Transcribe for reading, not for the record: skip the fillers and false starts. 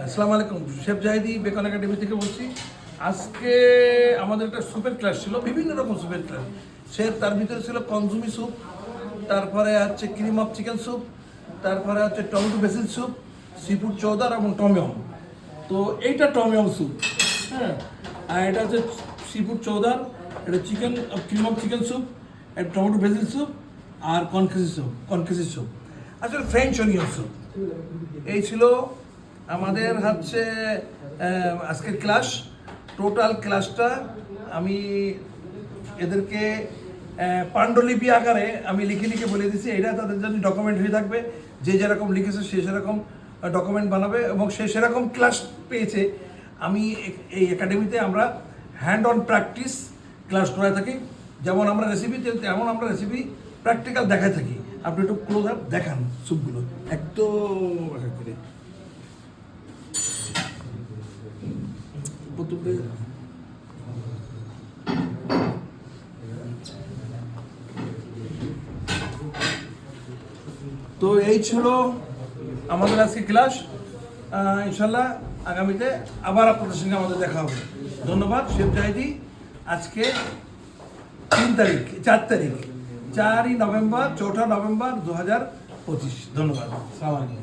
আসসালামু আলাইকুম, chef Zahidi beacon academy থেকে বলছি। আজকে আমাদের একটা স্যুপের ক্লাস ছিল, বিভিন্ন রকম স্যুপের ক্লাস। তার ভিতরে ছিল কনজুমি স্যুপ, তারপরে হচ্ছে ক্রিম অফ চিকেন স্যুপ, তারপরে হচ্ছে টমেটো বেসিল স্যুপ, সিফুড চৌদার এবং টমিয়ম। তো এইটা টমিয়ম স্যুপ, হ্যাঁ, আর এটা হচ্ছে সিফুড চৌদার, এটা chicken cream of chicken soup, এটা টমেটো বেসিল স্যুপ, আর কনকেসি স্যুপ, আসলে ফ্রেঞ্চ অনিয়ন স্যুপ। এই ছিল আমাদের হচ্ছে আজকের ক্লাস। টোটাল ক্লাসটা আমি এদেরকে পাণ্ডুলিপি আকারে আমি লিখে লিখে বলে দিয়েছি। এটা তাদের জন্য ডকুমেন্ট হয়ে থাকবে, যে যেরকম লিখেছে সে সেরকম ডকুমেন্ট বানাবে এবং সে সেরকম ক্লাস পেয়েছে। আমি এই একাডেমিতে আমরা হ্যান্ড অন প্র্যাকটিস ক্লাস করায় থাকি। যেমন আমরা রেসিপি, তেমন আমরা রেসিপি প্র্যাকটিক্যাল দেখায় থাকি। আপনি একটু ক্লোজ আপ দেখান স্যুপগুলো একদম করে। তো এই ছিল আমাদের আজকে ক্লাস। ইনশাল্লাহ আগামীতে আবার আপনাদের সঙ্গে আমাদের দেখা হবে। ধন্যবাদ। শেফ জাহিদি। আজকে 4 নভেম্বর 2025। ধন্যবাদ। আসসালামু আলাইকুম।